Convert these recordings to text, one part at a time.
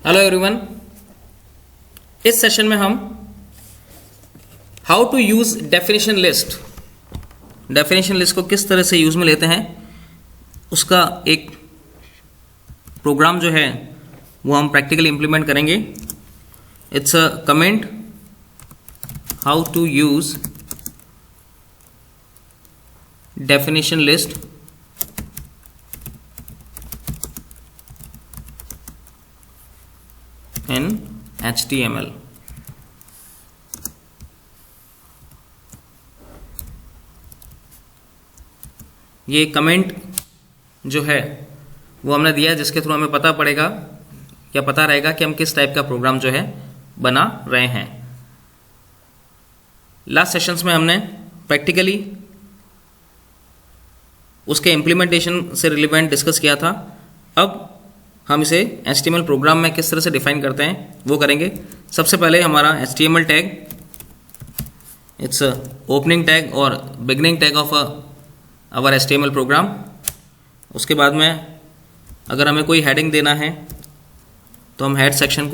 Hello everyone. इस session में हम how to use definition list को किस तरह से यूज में लेते हैं उसका एक प्रोग्राम जो है वो हम प्रैक्टिकली इंप्लीमेंट करेंगे। It's a comment how to use definition list in HTML। ये कमेंट जो है वो हमने दिया है जिसके थ्रू हमें पता पड़ेगा या पता रहेगा कि हम किस टाइप का प्रोग्राम जो है बना रहे हैं। लास्ट सेशंस में हमने प्रैक्टिकली उसके इम्प्लीमेंटेशन से रिलेवेंट डिस्कस किया था। अब हम इसे HTML प्रोग्राम में किस तरह से डिफाइन करते हैं वो करेंगे। सबसे पहले हमारा HTML tag, it's opening tag और beginning tag of our HTML program. उसके बाद में अगर हमें कोई हेडिंग देना है तो हम हेड सेक्शन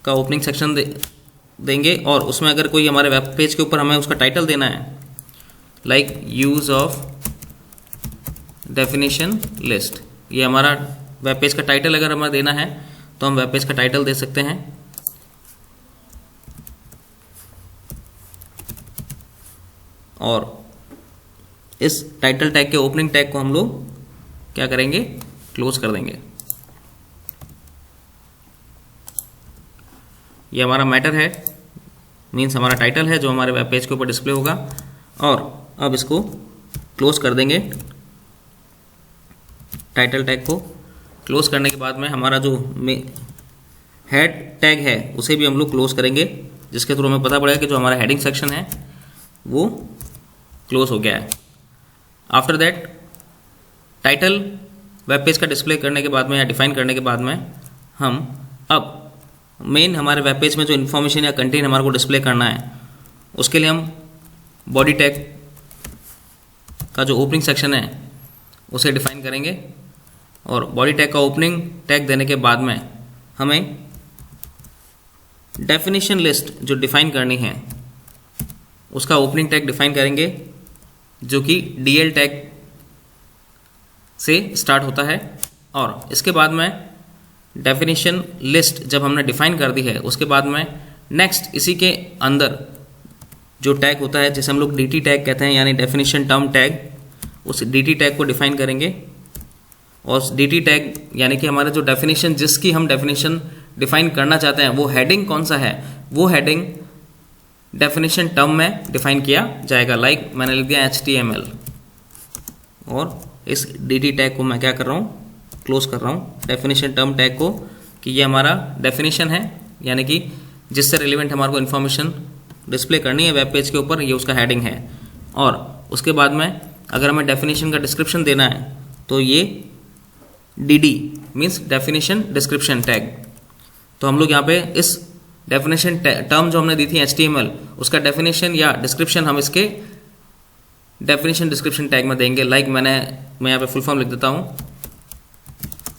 का ओपनिंग सेक्शन देंगे और उसमें अगर कोई हमारे वेब पेज के ऊपर हमें उसका टाइटल देना है like use of definition list, ये हमारा वेब पेज का टाइटल अगर हमें देना है तो हम वेब पेज का टाइटल दे सकते हैं। और इस टाइटल टैग के ओपनिंग टैग को हम लोग क्या करेंगे, क्लोज कर देंगे। ये हमारा मैटर है, मीन्स हमारा टाइटल है जो हमारे वेब पेज के ऊपर डिस्प्ले होगा। और अब इसको क्लोज कर देंगे। टाइटल टैग को क्लोज करने के बाद में हमारा जो हेड टैग है उसे भी हम लोग क्लोज करेंगे, जिसके थ्रू हमें पता पड़ेगा कि जो हमारा हेडिंग सेक्शन है वो क्लोज हो गया है। After that title web page का डिस्प्ले करने के बाद में या डिफाइन करने के बाद में हम अब मेन हमारे वेब पेज में जो इन्फॉर्मेशन या कंटेंट हमारे को डिस्प्ले करना है उसके लिए हम बॉडी टैग का जो ओपनिंग सेक्शन है उसे डिफाइन करेंगे। और बॉडी टैग का ओपनिंग टैग देने के बाद में हमें डेफिनेशन लिस्ट जो डिफाइन करनी है उसका ओपनिंग टैग डिफाइन करेंगे, जो कि DL टैग से स्टार्ट होता है। और इसके बाद में डेफिनेशन लिस्ट जब हमने डिफाइन कर दी है उसके बाद में नेक्स्ट इसी के अंदर जो टैग होता है जिसे हम लोग DT टैग कहते हैं, यानी डेफिनेशन टर्म टैग, उस DT टैग को डिफाइन करेंगे। और DT टैग यानी कि हमारा जो डेफिनेशन जिसकी हम डेफिनेशन डिफाइन करना चाहते हैं वो हेडिंग कौन सा है, वो हेडिंग डेफिनेशन टर्म में डिफाइन किया जाएगा। लाइक मैंने लिख दिया HTML और इस DT टैग को मैं क्या कर रहा हूँ, क्लोज कर रहा हूँ डेफिनेशन टर्म टैग को, कि ये हमारा डेफिनेशन है यानी कि जिससे रिलेवेंट हमारे को इन्फॉर्मेशन डिस्प्ले करनी है वेब पेज के ऊपर, ये उसका हेडिंग है। और उसके बाद में अगर हमें डेफिनेशन का डिस्क्रिप्शन देना है तो ये DD means definition description tag. तो हम लोग यहाँ पे इस डेफिनेशन टर्म जो हमने दी थी HTML उसका डेफिनेशन या डिस्क्रिप्शन हम इसके डेफिनेशन डिस्क्रिप्शन टैग में देंगे। लाइक मैं यहाँ पे फुल फॉर्म लिख देता हूँ,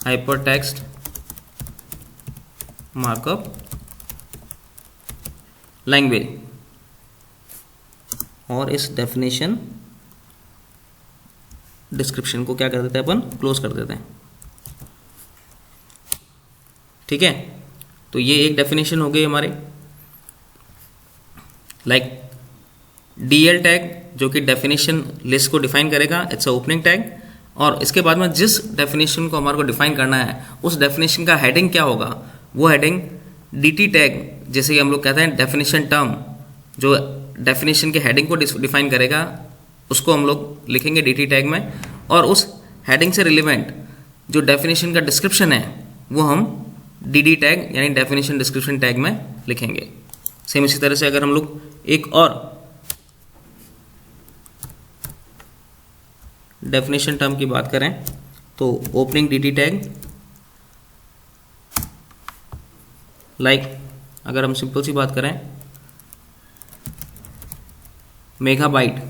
हाइपर टेक्स्ट मार्कअप लैंग्वेज। और इस डेफिनेशन डिस्क्रिप्शन को क्या कर देते हैं, अपन क्लोज कर देते हैं। ठीक है, तो ये एक डेफिनेशन हो गई हमारे। लाइक DL टैग जो कि डेफिनेशन लिस्ट को डिफाइन करेगा, इट्स अ ओपनिंग टैग। और इसके बाद में जिस डेफिनेशन को हमारे को डिफाइन करना है उस डेफिनेशन का हेडिंग क्या होगा, वो हेडिंग DT टैग, जैसे कि हम लोग कहते हैं डेफिनेशन टर्म जो डेफिनेशन के हेडिंग को डिफाइन करेगा उसको हम लोग लिखेंगे DT टैग में। और उस हेडिंग से रिलेवेंट जो डेफिनेशन का डिस्क्रिप्शन है वो हम DD टैग यानी डेफिनेशन डिस्क्रिप्शन टैग में लिखेंगे। सेम इसी तरह से अगर हम लोग एक और डेफिनेशन टर्म की बात करें तो ओपनिंग DT टैग, लाइक अगर हम सिंपल सी बात करें मेगाबाइट,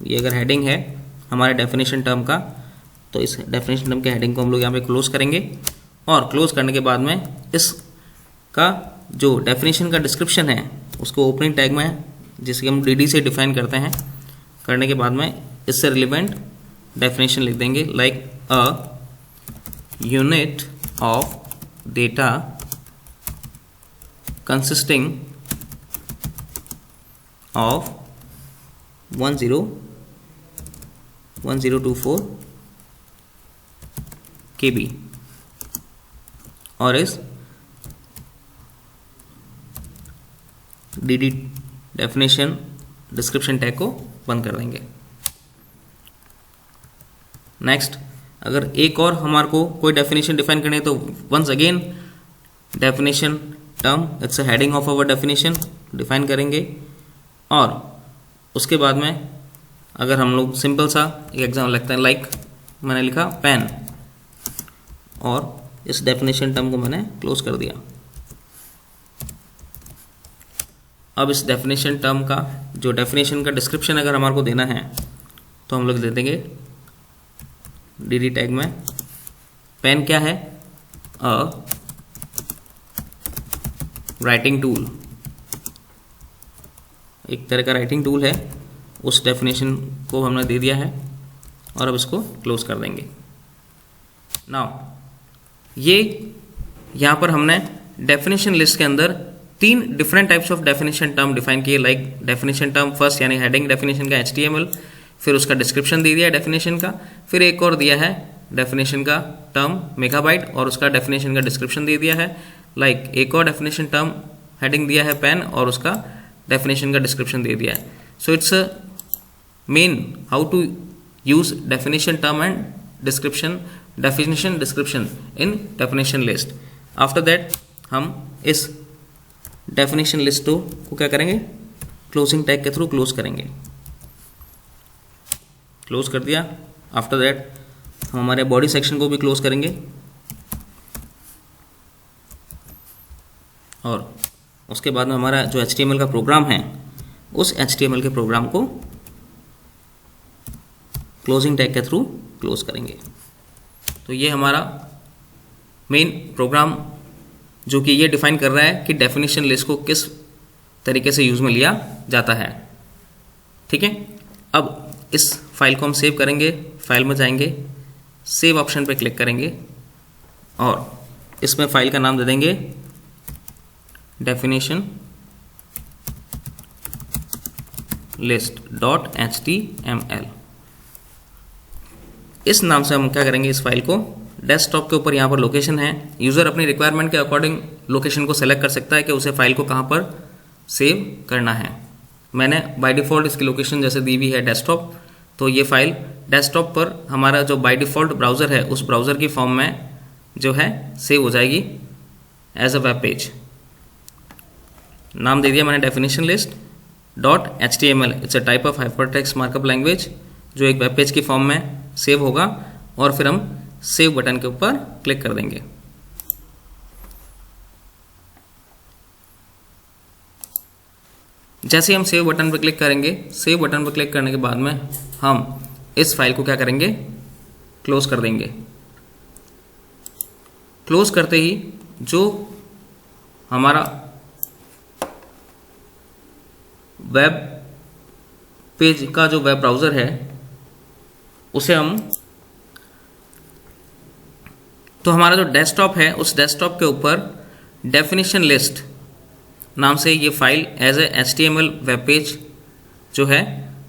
ये अगर हेडिंग है हमारे डेफिनेशन टर्म का, तो इस डेफिनेशन टर्म के हेडिंग को हम लोग यहाँ पे क्लोज करेंगे और क्लोज करने के बाद में इसका जो डेफिनेशन का डिस्क्रिप्शन है उसको ओपनिंग टैग में, जिसके हम dd से डिफाइन करते हैं, करने के बाद में इससे रिलेवेंट डेफिनेशन लिख देंगे, like a unit of data consisting of 1024 KB और इस dd डेफिनेशन डिस्क्रिप्शन टैग को बंद कर देंगे। नेक्स्ट, अगर एक और हमारे को कोई डेफिनेशन डिफाइन करनी है तो once again definition term, it's a heading of our definition define करेंगे और उसके बाद में अगर हम लोग सिंपल सा एक एग्जाम्पल लगता है, लाइक मैंने लिखा पेन और इस डेफिनेशन टर्म को मैंने क्लोज कर दिया। अब इस डेफिनेशन टर्म का जो डेफिनेशन का डिस्क्रिप्शन अगर हमारे को देना है तो हम लोग दे देंगे dd टैग में, पेन क्या है, अ राइटिंग टूल, एक तरह का राइटिंग टूल है, उस डेफिनेशन को हमने दे दिया है और अब इसको क्लोज कर देंगे। नाउ ये यहाँ पर हमने डेफिनेशन लिस्ट के अंदर 3 different types of definition term define किए, लाइक डेफिनेशन टर्म फर्स्ट यानी हेडिंग डेफिनेशन का HTML, फिर उसका डिस्क्रिप्शन दे दिया डेफिनेशन का, फिर एक और दिया है डेफिनेशन का टर्म मेगाबाइट और उसका डेफिनेशन का डिस्क्रिप्शन दे दिया है, लाइक एक और डेफिनेशन टर्म हेडिंग दिया है पेन और उसका डेफिनेशन का डिस्क्रिप्शन दे दिया है। So it's main how to use definition term and description, definition description in definition list. After that हम इस डेफिनेशन लिस्ट को क्या करेंगे, क्लोजिंग टैग के थ्रू क्लोज करेंगे। क्लोज कर दिया। आफ्टर दैट हम हमारे बॉडी सेक्शन को भी क्लोज करेंगे और उसके बाद में हमारा जो HTML का प्रोग्राम है उस HTML के प्रोग्राम को क्लोजिंग टैग के थ्रू क्लोज करेंगे। तो ये हमारा मेन प्रोग्राम जो कि ये डिफाइन कर रहा है कि डेफिनेशन लिस्ट को किस तरीके से यूज में लिया जाता है। ठीक है, अब इस फाइल को हम सेव करेंगे, फाइल में जाएंगे, सेव ऑप्शन पे क्लिक करेंगे और इसमें फाइल का नाम दे देंगे definition list.html। इस नाम से हम क्या करेंगे, इस फाइल को डेस्कटॉप के ऊपर, यहाँ पर लोकेशन है, यूज़र अपनी रिक्वायरमेंट के अकॉर्डिंग लोकेशन को सेलेक्ट कर सकता है कि उसे फाइल को कहाँ पर सेव करना है। मैंने बाय डिफ़ॉल्ट इसकी लोकेशन जैसे दी हुई है डेस्कटॉप, तो ये फाइल डेस्कटॉप पर हमारा जो बाय डिफ़ॉल्ट ब्राउज़र है उस ब्राउज़र की फॉर्म में जो है सेव हो जाएगी एज अ वेब पेज। नाम दे दिया मैंने definition list .html, it's a type of hypertext markup language जो एक वेब पेज की फॉर्म में सेव होगा और फिर हम सेव बटन के ऊपर क्लिक कर देंगे। जैसे हम सेव बटन पर क्लिक करेंगे, सेव बटन पर क्लिक करने के बाद में हम इस फाइल को क्या करेंगे, क्लोज कर देंगे। क्लोज करते ही जो हमारा वेब पेज का जो वेब ब्राउज़र है उसे हम, तो हमारा जो डेस्कटॉप है उस डेस्कटॉप के ऊपर डेफिनेशन लिस्ट नाम से ये file as a HTML web page जो है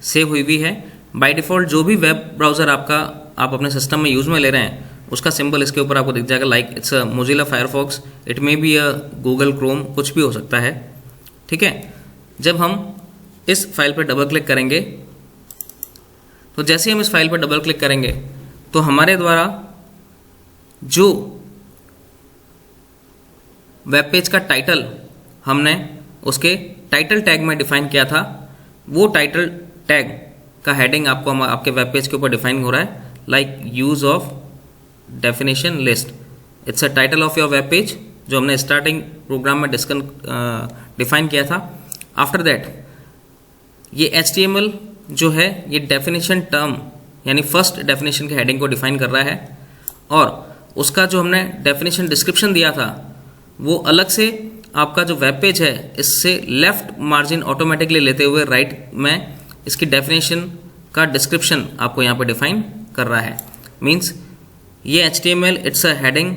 सेव हुई है। बाय डिफ़ॉल्ट जो भी वेब ब्राउज़र आप अपने सिस्टम में यूज़ में ले रहे हैं उसका सिंबल इसके ऊपर आपको दिख जाएगा, like it's a Mozilla Firefox, it may be a Google Chrome, कुछ भी हो सकता है। ठीक है, जब हम इस फाइल पर डबल क्लिक करेंगे तो जैसे ही हम इस फाइल पर डबल क्लिक करेंगे तो हमारे द्वारा जो वेब पेज का टाइटल हमने उसके टाइटल टैग में डिफाइन किया था, वो टाइटल टैग का हेडिंग आपको आपके वेब पेज के ऊपर डिफाइन हो रहा है, like use of definition list, it's a title of your web page जो हमने स्टार्टिंग प्रोग्राम में डिफाइन किया था। आफ्टर दैट ये HTML जो है ये डेफिनेशन टर्म यानी फर्स्ट डेफिनेशन के हेडिंग को डिफाइन कर रहा है, और उसका जो हमने डेफिनेशन डिस्क्रिप्शन दिया था वो अलग से आपका जो वेब पेज है इससे लेफ्ट मार्जिन ऑटोमेटिकली लेते हुए राइट में इसकी डेफिनेशन का डिस्क्रिप्शन आपको यहाँ पे डिफाइन कर रहा है। मीन्स ये HTML it's a heading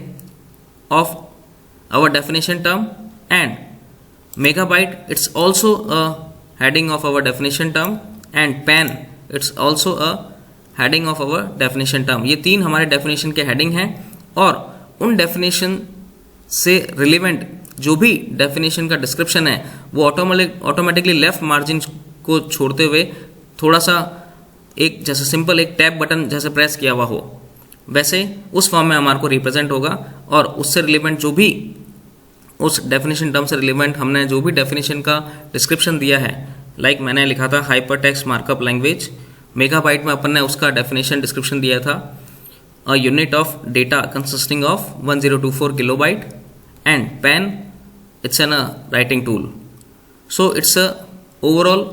of our definition term and megabyte it's also a heading of our definition term and pen it's also a heading of our definition term. ये तीन हमारे डेफिनेशन के heading हैं, और उन definition से relevant जो भी डेफिनेशन का डिस्क्रिप्शन है वो ऑटोमेटिकली लेफ्ट मार्जिन को छोड़ते हुए थोड़ा सा एक जैसे सिंपल एक टैब बटन जैसे प्रेस किया हुआ हो वैसे उस फॉर्म में हमारे को रिप्रेजेंट होगा, और उससे रिलेवेंट जो भी उस डेफिनेशन टर्म से रिलेवेंट हमने जो भी डेफिनेशन का डिस्क्रिप्शन दिया है, लाइक मैंने लिखा था हाइपरटेक्स्ट मार्कअप लैंग्वेज, मेगाबाइट में अपन ने उसका डेफिनेशन डिस्क्रिप्शन दिया था a unit of data consisting of 1024 kilobyte and pen it's an a writing tool. So it's a overall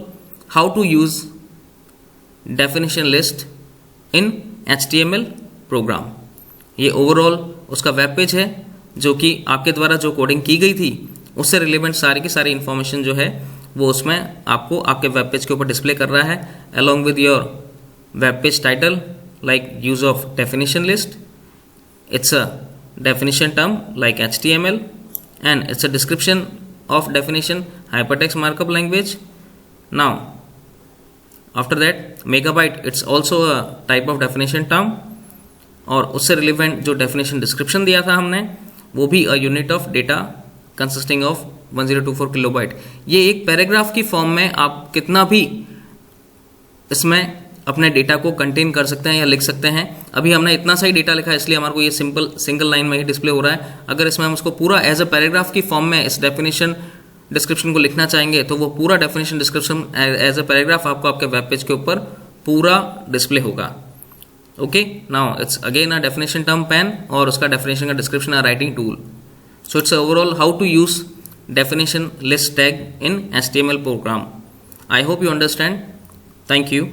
how to use definition list in HTML program. ये overall उसका web page है जो कि आपके द्वारा जो कोडिंग की गई थी उससे रिलेवेंट सारी की सारी इन्फॉर्मेशन जो है वो उसमें आपको आपके वेब पेज के ऊपर डिस्प्ले कर रहा है, along with your web page title like use of definition list, it's a definition term like HTML, and it's a description of definition hypertext markup language. Now after that megabyte it's also a type of definition term, और उससे relevant जो definition description दिया था हमने वो भी अ unit of data consisting of 1024 kilobyte. ये एक पैराग्राफ की फॉर्म में आप कितना भी इसमें अपने डेटा को कंटेन कर सकते हैं या लिख सकते हैं। अभी हमने इतना सा ही डेटा लिखा है इसलिए हमारे को ये सिंपल सिंगल लाइन में ही डिस्प्ले हो रहा है। अगर इसमें हम उसको पूरा एज अ पैराग्राफ की फॉर्म में इस डेफिनेशन डिस्क्रिप्शन को लिखना चाहेंगे तो वो पूरा definition description as a paragraph आपको आपके वेब पेज के ऊपर पूरा डिस्प्ले होगा। Okay, now it's again a definition term pen, और उसका डेफिनेशन का डिस्क्रिप्शन है writing tool. So it's overall how to use definition list tag in HTML program. I hope you understand. Thank you.